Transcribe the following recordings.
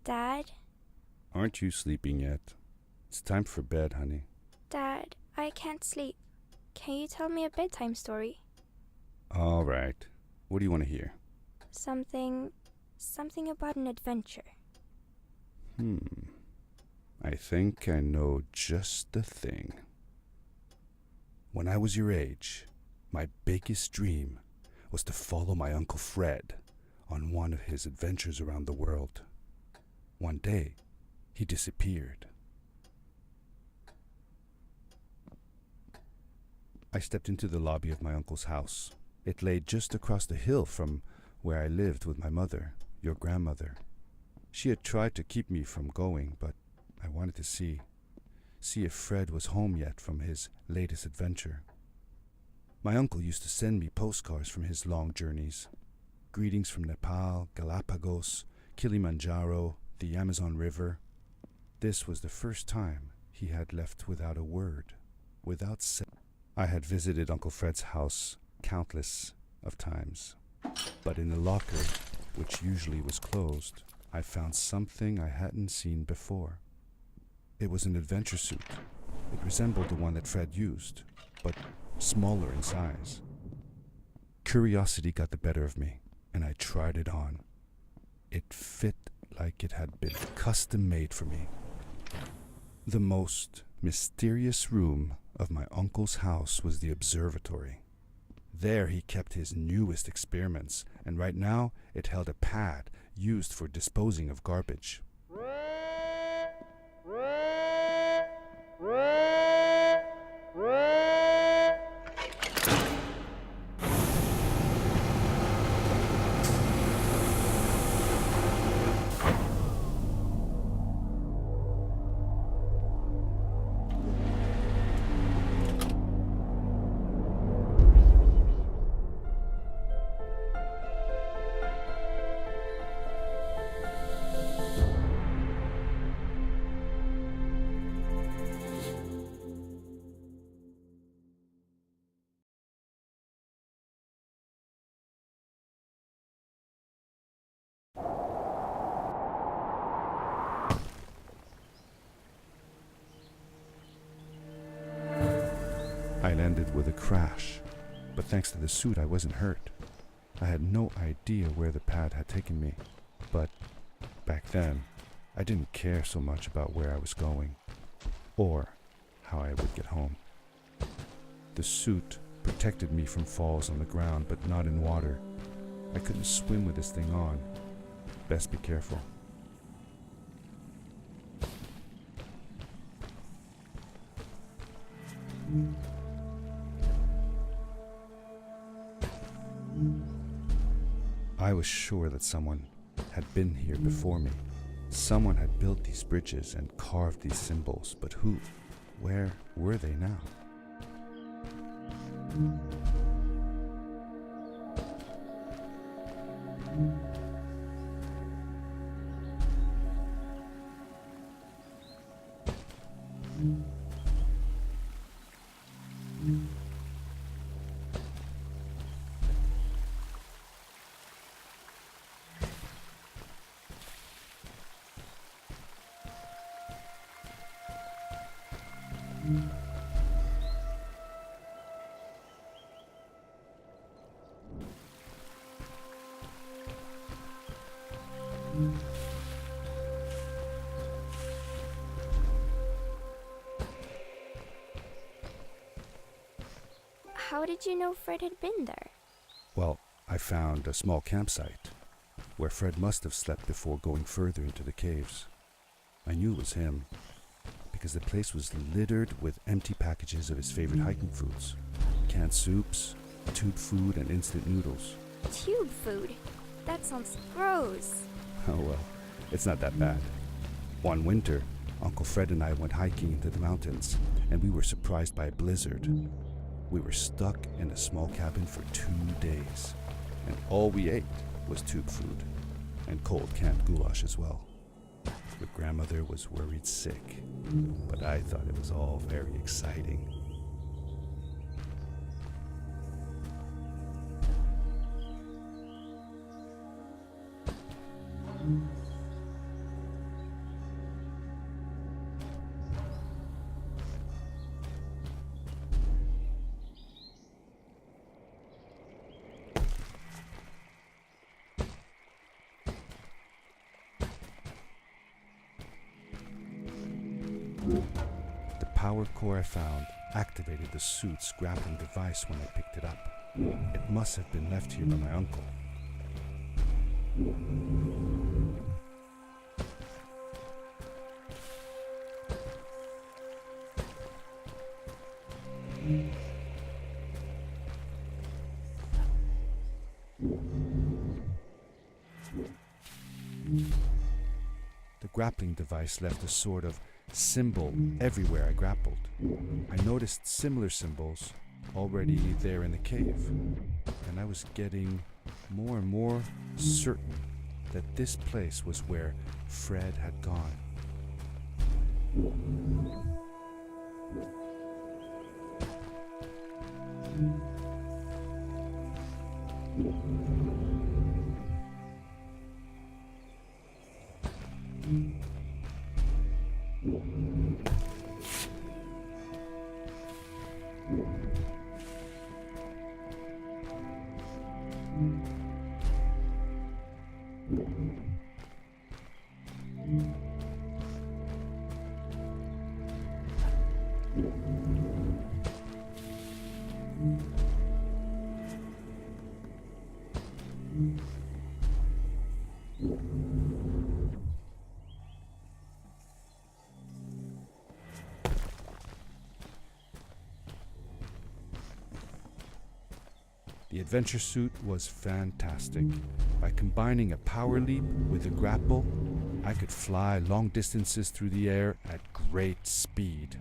Dad? Aren't you sleeping yet? It's time for bed, honey. Dad, I can't sleep. Can you tell me a bedtime story? All right. What do you want to hear? Something about an adventure. I think I know just the thing. When I was your age, my biggest dream was to follow my Uncle Fred on one of his adventures around the world. One day, he disappeared. I stepped into the lobby of my uncle's house. It lay just across the hill from where I lived with my mother, your grandmother. She had tried to keep me from going, but I wanted to see if Fred was home yet from his latest adventure. My uncle used to send me postcards from his long journeys. Greetings from Nepal, Galapagos, Kilimanjaro, the Amazon River. This was the first time he had left without a word, without saying. I had visited Uncle Fred's house countless of times, but in the locker, which usually was closed, I found something I hadn't seen before. It was an adventure suit. It resembled the one that Fred used, but smaller in size. Curiosity got the better of me, and I tried it on. It fit like it had been custom made for me. The most mysterious room of my uncle's house was the observatory. There he kept his newest experiments, and right now it held a pad used for disposing of garbage. I landed with a crash, but thanks to the suit I wasn't hurt. I had no idea where the pad had taken me, but back then I didn't care so much about where I was going, or how I would get home. The suit protected me from falls on the ground, but not in water. I couldn't swim with this thing on. Best be careful. I was sure that someone had been here before me. Someone had built these bridges and carved these symbols, but who? Where were they now? How did you know Fred had been there? Well, I found a small campsite where Fred must have slept before going further into the caves. I knew it was him because the place was littered with empty packages of his favorite hiking foods. Canned soups, tube food, and instant noodles. Tube food? That sounds gross. Oh well, it's not that bad. One winter, Uncle Fred and I went hiking into the mountains, and we were surprised by a blizzard. We were stuck in a small cabin for 2 days, and all we ate was tube food, and cold canned goulash as well. Your grandmother was worried sick, but I thought it was all very exciting. power core I found activated the suit's grappling device when I picked it up. It must have been left here by my uncle. The grappling device left a sort of symbol everywhere I grappled. I noticed similar symbols already there in the cave, and I was getting more and more certain that this place was where Fred had gone. The adventure suit was fantastic. By combining a power leap with a grapple, I could fly long distances through the air at great speed.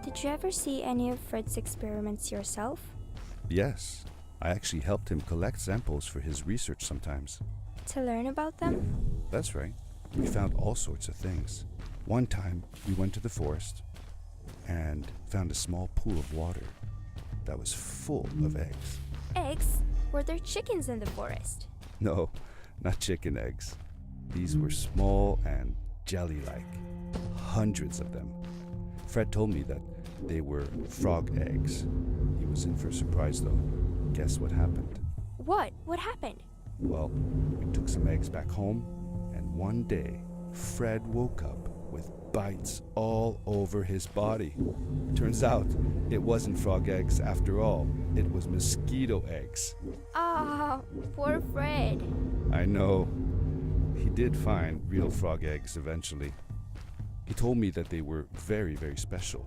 Did you ever see any of Fred's experiments yourself? Yes, I actually helped him collect samples for his research sometimes. To learn about them? That's right. We found all sorts of things. One time, we went to the forest and found a small pool of water that was full of eggs. Eggs? Were there chickens in the forest? No, not chicken eggs. These were small and jelly-like. Hundreds of them. Fred told me that they were frog eggs. He was in for a surprise though. Guess what happened? What? What happened? Well, we took some eggs back home, and one day, Fred woke up with bites all over his body. Turns out, it wasn't frog eggs after all. It was mosquito eggs. Ah, poor Fred. I know. He did find real frog eggs eventually. He told me that they were very, very special,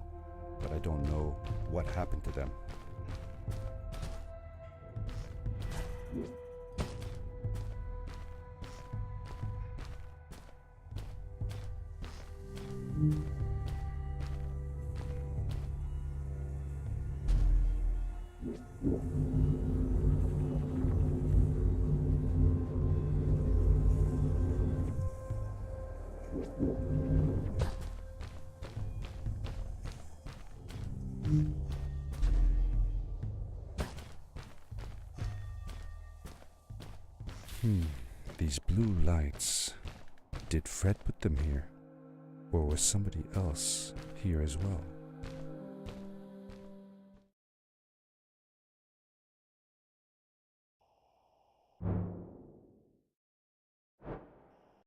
but I don't know what happened to them. These blue lights. Did Fred put them here? Or was somebody else here as well?